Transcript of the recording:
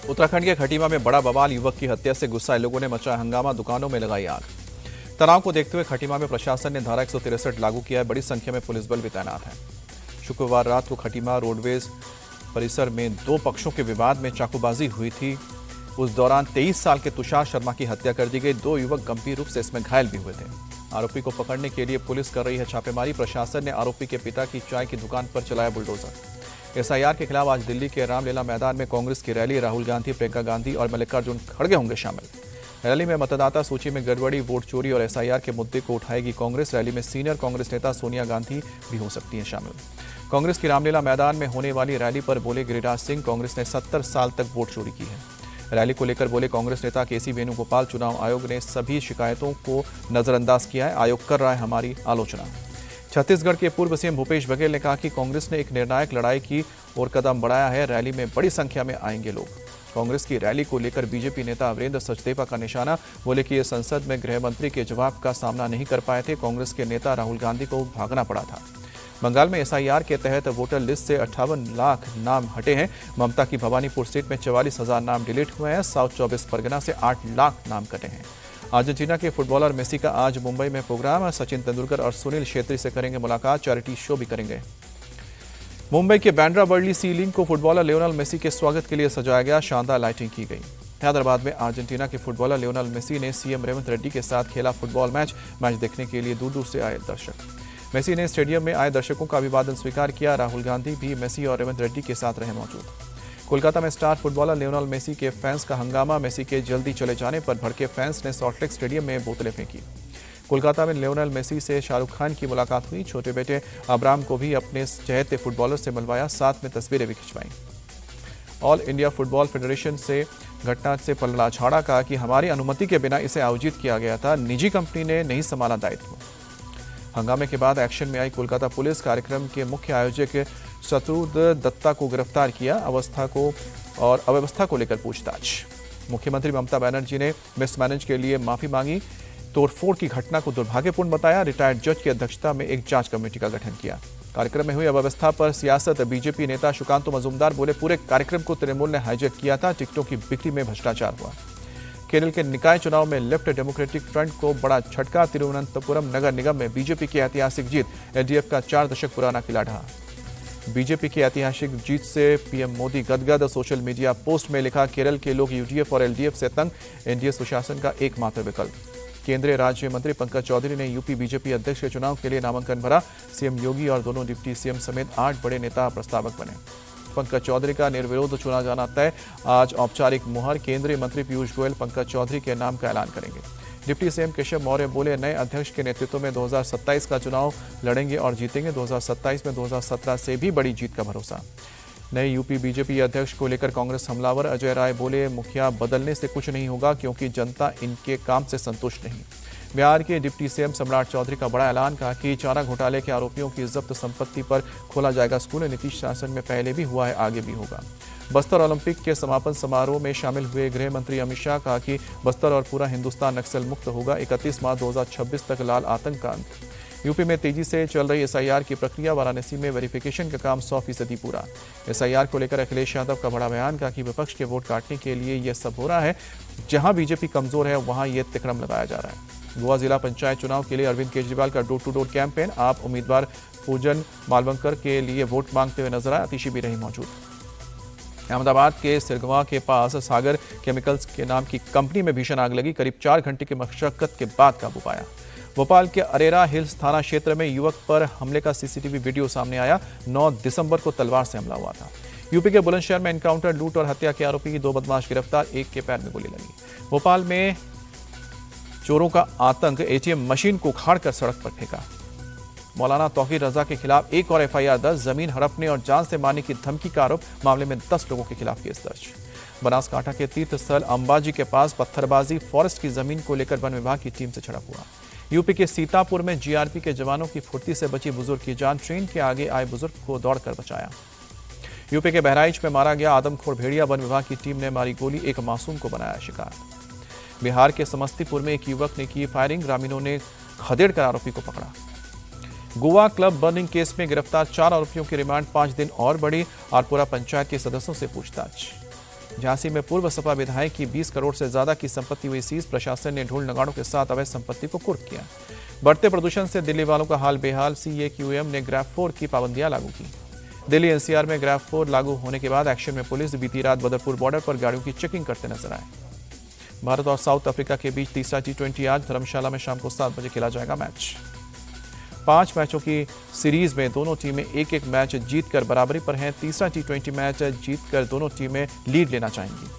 उत्तराखंड के खटीमा में बड़ा बवाल, युवक की हत्या से गुस्साए लोगों ने मचाया हंगामा, दुकानों में लगाई आग। तनाव को देखते हुए खटीमा में प्रशासन ने धारा 163 लागू किया है। बड़ी संख्या में पुलिस बल भी तैनात है। शुक्रवार रात को खटीमा रोडवेज परिसर में दो पक्षों के विवाद में चाकूबाजी हुई थी। उस दौरान 23 साल के तुषार शर्मा की हत्या कर दी गई। दो युवक गंभीर रूप से इसमें घायल भी हुए थे। आरोपी को पकड़ने के लिए पुलिस कर रही है छापेमारी। प्रशासन ने आरोपी के पिता की चाय की दुकान पर चलाया बुलडोजर। एसआईआर के खिलाफ आज दिल्ली के रामलीला मैदान में कांग्रेस की रैली। राहुल गांधी, प्रियंका गांधी और मल्लिकार्जुन खड़गे होंगे शामिल। रैली में मतदाता सूची में गड़बड़ी, वोट चोरी और एसआईआर के मुद्दे को उठाएगी कांग्रेस। रैली में सीनियर कांग्रेस नेता सोनिया गांधी भी हो सकती हैं शामिल। कांग्रेस की रामलीला मैदान में होने वाली रैली पर बोले गिरिराज सिंह, कांग्रेस ने 70 साल तक वोट चोरी की है। रैली को लेकर बोले कांग्रेस नेता केसी वेणुगोपाल, चुनाव आयोग ने सभी शिकायतों को नजरअंदाज किया है। आयोग कर रहा है हमारी आलोचना। छत्तीसगढ़ के पूर्व सीएम भूपेश बघेल ने कहा कि कांग्रेस ने एक निर्णायक लड़ाई की ओर कदम बढ़ाया है। रैली में बड़ी संख्या में आएंगे लोग। कांग्रेस की रैली को लेकर बीजेपी नेता अमरेंद्र सचदेवा का निशाना। बोले कि ये संसद में गृह मंत्री के जवाब का सामना नहीं कर पाए थे। कांग्रेस के नेता राहुल गांधी को भागना पड़ा था। बंगाल में एसआईआर के तहत वोटर लिस्ट से 58 लाख नाम हटे हैं। ममता की भवानीपुर सीट में 44,000 नाम डिलीट हुए हैं। साउथ 24 परगना से 8 लाख नाम कटे हैं। अर्जेंटीना के फुटबॉलर मेसी का आज मुंबई में प्रोग्राम। सचिन तेंदुलकर और सुनील छेत्री से करेंगे मुलाकात। चैरिटी शो भी करेंगे। मुंबई के बांद्रा वर्ली सी लिंक को फुटबॉलर लियोनेल मेसी के स्वागत के लिए सजाया गया। शानदार लाइटिंग की गई। हैदराबाद में अर्जेंटीना के फुटबॉलर लियोनेल मेसी ने सीएम रेवंत रेड्डी के साथ खेला फुटबॉल मैच देखने के लिए दूर दूर से आए दर्शक। मेसी ने स्टेडियम में आए दर्शकों का अभिवादन स्वीकार किया। राहुल गांधी भी मेसी और रेवंत रेड्डी के साथ रहे मौजूद। कोलकाता में स्टार फुटबॉलर लियोनेल मेसी के फैंस का हंगामा। मेसी के जल्दी चले जाने पर भड़के फैंस ने सॉल्टलेक स्टेडियम में बोतलें फेंकी। कोलकाता में लियोनेल मेसी से शाहरुख खान की मुलाकात हुई। छोटे बेटे अब्राम को भी अपने चहेते फुटबॉलर से मिलवाया, साथ में तस्वीरें भी खिंचवाईं। ऑल इंडिया फुटबॉल फेडरेशन से घटना से पलड़ा झाड़ा, कहा कि हमारी अनुमति के बिना इसे आयोजित किया गया था। निजी कंपनी ने नहीं संभाला दायित्व। हंगामे के बाद एक्शन में आई कोलकाता पुलिस। कार्यक्रम के मुख्य आयोजक शत्रुघ्न दत्ता को गिरफ्तार किया। अव्यवस्था को लेकर पूछताछ। मुख्यमंत्री ममता बनर्जी ने मिसमैनेज के लिए माफी मांगी। तोड़फोड़ की घटना को दुर्भाग्यपूर्ण बताया। रिटायर्ड जज की अध्यक्षता में एक जांच कमेटी का गठन किया। कार्यक्रम में हुई अव्यवस्था पर सियासत। बीजेपी नेता सुकांतो मजूमदार बोले, पूरे कार्यक्रम को तृणमूल ने हाईजैक किया था। टिकटों की बिक्री में भ्रष्टाचार हुआ। केरल के निकाय चुनाव में लेफ्ट डेमोक्रेटिक फ्रंट को बड़ा झटका। तिरुवनंतपुरम नगर निगम में बीजेपी की ऐतिहासिक जीत। एलडीएफ का 4 दशक पुराना किला ढहा। बीजेपी की ऐतिहासिक जीत से पीएम मोदी गदगद। सोशल मीडिया पोस्ट में लिखा, केरल के लोग यूडीएफ और एलडीएफ से तंग। एनडीए सुशासन का एकमात्र विकल्प। केंद्रीय राज्य मंत्री पंकज चौधरी ने यूपी बीजेपी अध्यक्ष के चुनाव के लिए नामांकन भरा। सीएम योगी और दोनों डिप्टी सीएम समेत 8 बड़े नेता प्रस्तावक बने। पंकज चौधरी का निर्विरोध चुना जाना तय। आज औपचारिक मुहर। केंद्रीय मंत्री पीयूष गोयल पंकज चौधरी के नाम का ऐलान करेंगे। डिप्टी सीएम केशव मौर्य बोले, नए अध्यक्ष के नेतृत्व में 2027 का चुनाव लड़ेंगे और जीतेंगे। 2027 में 2017 से भी बड़ी जीत का भरोसा। नए यूपी बीजेपी अध्यक्ष को लेकर कांग्रेस हमलावर। अजय राय बोले, मुखिया बदलने से कुछ नहीं होगा क्योंकि जनता इनके काम से संतुष्ट नहीं। बिहार के डिप्टी सीएम सम्राट चौधरी का बड़ा ऐलान। कहा कि चारा घोटाले के आरोपियों की जब्त संपत्ति पर खोला जाएगा स्कूल। नीतीश शासन में पहले भी हुआ है, आगे भी होगा। बस्तर ओलंपिक के समापन समारोह में शामिल हुए गृह मंत्री अमित शाह। कहा कि बस्तर और पूरा हिंदुस्तान नक्सल मुक्त होगा। 31 मार्च 2026 तक लाल आतंक का अंत। यूपी में तेजी से चल रही एसआईआर की प्रक्रिया। वाराणसी में वेरिफिकेशन का काम 100% पूरा। एसआईआर को लेकर अखिलेश यादव का बड़ा बयान। कहा कि विपक्ष के वोट काटने के लिए यह सब हो रहा है। जहां बीजेपी कमजोर है वहां यह तिकड़म लगाया जा रहा है। गोवा जिला पंचायत चुनाव के लिए अरविंद केजरीवाल का डोर टू डोर कैंपेन। आप उम्मीदवार पूजन मालवंकर के लिए वोट मांगते हुए नजर आए। अतिशी भी रही मौजूद। अहमदाबाद के सिरगवा के पास सागर केमिकल्स के नाम की कंपनी में भीषण आग लगी। करीब 4 घंटे की मशक्कत के बाद काबू पाया। भोपाल के अरेरा हिल्स थाना क्षेत्र में युवक पर हमले का सीसीटीवी वीडियो सामने आया। 9 दिसंबर को तलवार से हमला हुआ था। यूपी के बुलंदशहर में एनकाउंटर, लूट और हत्या के आरोपी 2 बदमाश गिरफ्तार। एक के पैर में गोली लगी। भोपाल में चोरों का आतंक। एटीएम मशीन को उखाड़कर सड़क पर फेंका। मौलाना तौकीर रजा के खिलाफ एक और एफआईआर दर्ज। जमीन हड़पने और जान से मारने की धमकी का आरोप। मामले में 10 लोगों के खिलाफ केस दर्ज। बनासकांठा के तीर्थ स्थल अंबाजी के पास पत्थरबाजी, फॉरेस्ट की जमीन को लेकर वन विभाग की टीम से झड़प हुआ। यूपी के सीतापुर में जीआरपी के जवानों की फुर्ती से बची बुजुर्ग की जान। ट्रेन के आगे आए बुजुर्ग को दौड़कर बचाया। यूपी के बहराइच में मारा गया आदमखोर भेड़िया। वन विभाग की टीम ने मारी गोली। एक मासूम को बनाया शिकार। बिहार के समस्तीपुर में एक युवक ने की फायरिंग। ग्रामीणों ने खदेड़ कर आरोपी को पकड़ा। गोवा क्लब बर्निंग केस में गिरफ्तार 4 आरोपियों की रिमांड 5 दिन और बढ़ी। आरपुरा पंचायत के सदस्यों से पूछताछ। झांसी में पूर्व सपा विधायक की 20 करोड़ से ज्यादा की संपत्ति हुई सीज। प्रशासन ने ढोल नगाड़ों के साथ अवैध संपत्ति को कुर्क किया। बढ़ते प्रदूषण से दिल्ली वालों का हाल बेहाल। CAQM ने ग्रैफ 4 की पाबंदियां लागू की। दिल्ली NCR में ग्रैफ 4 लागू होने के बाद एक्शन में पुलिस। बीती रात बदरपुर बॉर्डर पर गाड़ियों की चेकिंग करते नजर आए। भारत और साउथ अफ्रीका के बीच तीसरा T20 आज धर्मशाला में शाम को 7 बजे खेला जाएगा मैच। 5 मैचों की सीरीज में दोनों टीमें एक मैच जीतकर बराबरी पर हैं। तीसरा T20 मैच जीतकर दोनों टीमें लीड लेना चाहेंगी।